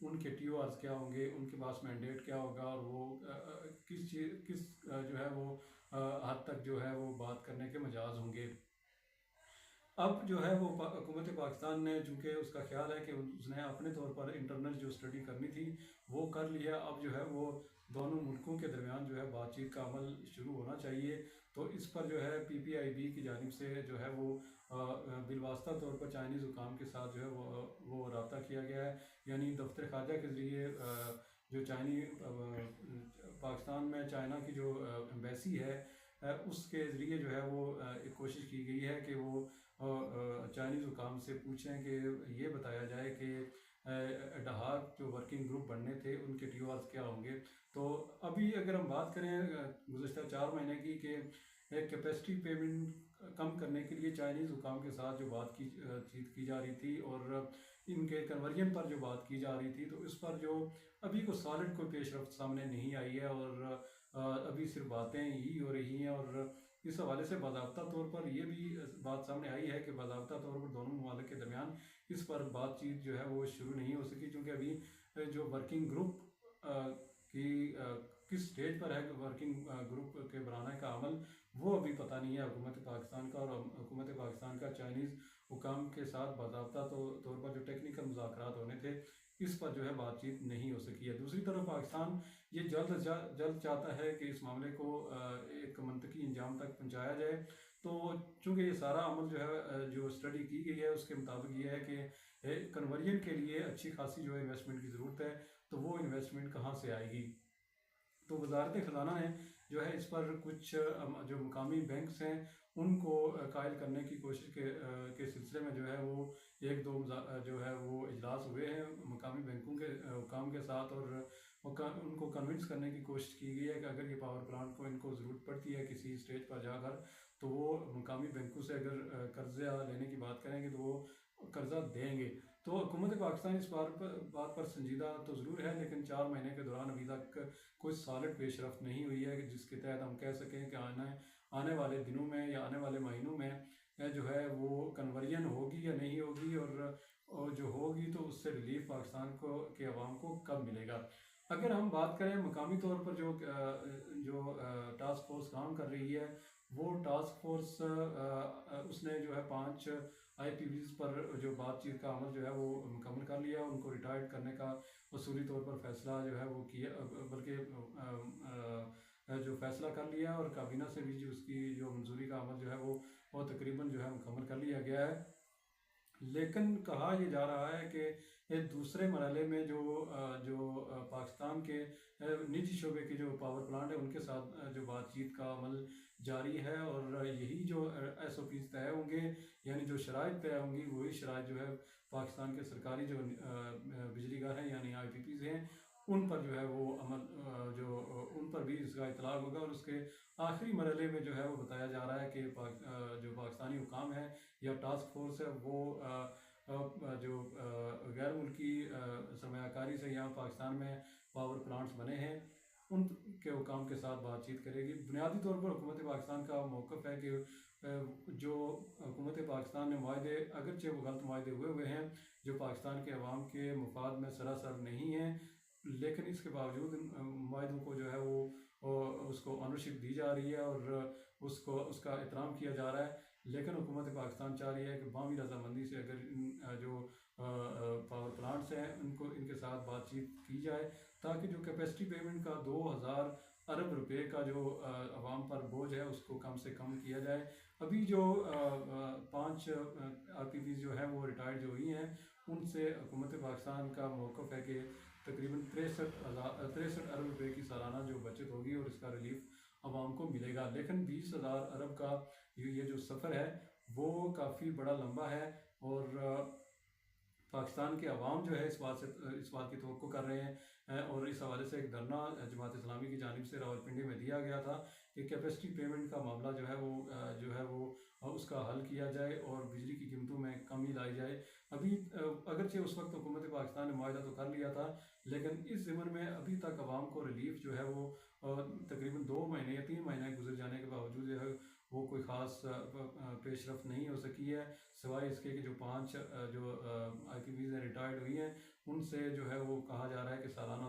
ان کے T O آرز کیا ہوں گے، ان کے پاس مینڈیٹ کیا ہوگا، اور وہ کس جو ہے وہ حد تک جو ہے وہ بات کرنے کے مجاز ہوں گے۔ اب جو ہے وہ حکومت پاکستان نے، چونکہ اس کا خیال ہے کہ اس نے اپنے طور پر انٹرنل جو اسٹڈی کرنی تھی وہ کر لیا، اب جو ہے وہ دونوں ملکوں کے درمیان جو ہے بات چیت کا عمل شروع ہونا چاہیے۔ تو اس پر جو ہے پی پی آئی بی کی جانب سے جو ہے وہ بالواسطہ طور پر چائنیز حکام کے ساتھ جو ہے وہ رابطہ کیا گیا ہے، یعنی دفتر خارجہ کے ذریعے جو پاکستان میں چائنا کی جو ایمبیسی ہے اس کے ذریعے جو ہے وہ ایک کوشش کی گئی ہے کہ وہ چائنیز حکام سے پوچھیں کہ یہ بتایا جائے کہ ڈہاک جو ورکنگ گروپ بننے تھے ان کے ٹی او آرز کیا ہوں گے۔ تو ابھی اگر ہم بات کریں گزشتہ 4 مہینے کی، کہ ایک کیپیسٹی پیمنٹ کم کرنے کے لیے چائنیز حکام کے ساتھ جو بات چیت کی جا رہی تھی اور ان کے کنورژن پر جو بات کی جا رہی تھی، تو اس پر جو ابھی کوئی سالڈ کوئی پیش رفت سامنے نہیں آئی ہے، اور ابھی صرف باتیں ہی ہو رہی ہیں۔ اور اس حوالے سے باضابطہ طور پر یہ بھی بات سامنے آئی ہے کہ باضابطہ طور پر دونوں ممالک کے درمیان اس پر بات چیت جو ہے وہ شروع نہیں ہو سکی، چونکہ ابھی جو ورکنگ گروپ کی کس سٹیج پر ہے کہ ورکنگ گروپ کے بنانے کا عمل، وہ ابھی پتہ نہیں ہے حکومت پاکستان کا، اور حکومت پاکستان کا چائنیز حکام کے ساتھ باضابطہ طور پر جو ٹیکنیکل مذاکرات ہونے تھے اس پر جو ہے بات چیت نہیں ہو سکی ہے۔ دوسری طرف پاکستان یہ جلد چاہتا ہے کہ اس معاملے کو ایک منطقی انجام تک پہنچایا جائے۔ تو چونکہ یہ سارا عمل جو ہے جو اسٹڈی کی گئی ہے اس کے مطابق یہ ہے کہ کنورژن کے لیے اچھی خاصی جو ہے انویسٹمنٹ کی ضرورت ہے، تو وہ انویسٹمنٹ کہاں سے آئے گی؟ تو وزارت خزانہ نے جو ہے اس پر کچھ جو مقامی بینکس ہیں ان کو قائل کرنے کی کوشش کے سلسلے میں جو ہے وہ 1-2 جو ہے وہ اجلاس ہوئے ہیں مقامی بینکوں کے حکام کے ساتھ، اور ان کو کنونس کرنے کی کوشش کی گئی ہے کہ اگر یہ پاور پلانٹ کو ان کو ضرورت پڑتی ہے کسی اسٹیج پر جا کر، تو وہ مقامی بینکوں سے اگر قرضہ لینے کی بات کریں گے تو وہ قرضہ دیں گے۔ تو حکومت پاکستان اس بات پر سنجیدہ تو ضرور ہے، لیکن 4 مہینے کے دوران ابھی تک کوئی سالڈ پیش رفت نہیں ہوئی ہے جس کے تحت ہم کہہ سکیں کہ آنے والے دنوں میں یا آنے والے مہینوں میں جو ہے وہ کنورژن ہوگی یا نہیں ہوگی، اور جو ہوگی تو اس سے ریلیف پاکستان کے عوام کو کب ملے گا۔ اگر ہم بات کریں مقامی طور پر جو ٹاسک فورس کام کر رہی ہے، وہ ٹاسک فورس اس نے جو ہے 5 آئی پی ویز پر جو بات چیت کا عمل جو ہے وہ مکمل کر لیا، ان کو ریٹائرڈ کرنے کا اصولی طور پر فیصلہ جو ہے وہ کیا، بلکہ جو فیصلہ کر لیا، اور کابینہ سے بھی جو اس کی جو منظوری کا عمل جو ہے وہ تقریباً جو ہے مکمل کر لیا گیا ہے۔ لیکن کہا یہ جا رہا ہے کہ ایک دوسرے مرحلے میں جو پاکستان کے نجی شعبے کے جو پاور پلانٹ ہیں ان کے ساتھ جو بات چیت کا عمل جاری ہے، اور یہی جو ایس او پیز طے ہوں گے، یعنی جو شرائط طے ہوں گی، وہی شرائط جو ہے پاکستان کے سرکاری جو بجلی گھر ہیں یعنی آئی پی پیز ہیں ان پر جو ہے وہ عمل ان پر بھی اس کا اطلاق ہوگا۔ اور اس کے آخری مرحلے میں جو ہے وہ بتایا جا رہا ہے کہ جو پاکستانی حکام ہے یا ٹاسک فورس ہے وہ جو غیر ملکی سرمایہ کاری سے یہاں پاکستان میں پاور پلانٹس بنے ہیں ان کے حکام کے ساتھ بات چیت کرے گی۔ بنیادی طور پر حکومت پاکستان کا موقف ہے کہ جو حکومت پاکستان نے معاہدے، اگرچہ وہ غلط معاہدے ہوئے ہیں جو پاکستان کے عوام کے مفاد میں سراسر نہیں ہیں، لیکن اس کے باوجود معاہدوں کو جو ہے وہ اس کو آنرشپ دی جا رہی ہے اور اس کا احترام کیا جا رہا ہے۔ لیکن حکومت پاکستان چاہ رہی ہے کہ باہمی رضامندی سے اگر جو پاور پلانٹس ہیں ان کے ساتھ بات چیت کی جائے، تاکہ جو کیپیسٹی پیمنٹ کا 2000 ارب روپے کا جو عوام پر بوجھ ہے اس کو کم سے کم کیا جائے۔ ابھی جو 5 آر پی پیز جو ہیں وہ ریٹائرڈ جو ہوئی ہیں ان سے حکومت پاکستان کا موقف ہے کہ تقریباً 63 ارب روپے کی سالانہ جو بچت ہوگی اور اس کا ریلیف عوام کو ملے گا۔ لیکن 20,000 ارب کا یہ جو سفر ہے وہ کافی بڑا لمبا ہے، اور پاکستان کے عوام جو ہے اس بات کی توقع کر رہے ہیں، اور اس حوالے سے ایک دھرنا جماعت اسلامی کی جانب سے راولپنڈی میں دیا گیا تھا کہ کیپیسٹی پیمنٹ کا معاملہ جو ہے وہ اس کا حل کیا جائے اور بجلی کی قیمتوں میں کمی لائی جائے۔ ابھی اگرچہ اس وقت حکومت پاکستان نے معاہدہ تو کر لیا تھا، لیکن اس ضمن میں ابھی تک عوام کو ریلیف جو ہے وہ تقریباً 2 مہینے یا 3 مہینے گزر جانے کے باوجود جو ہے وہ کوئی خاص پیش رفت نہیں ہو سکی ہے، سوائے اس کے کہ جو 5 جو آئی پی پیز ریٹائرڈ ہوئی ہیں ان سے جو ہے وہ کہا جا رہا ہے کہ سالانہ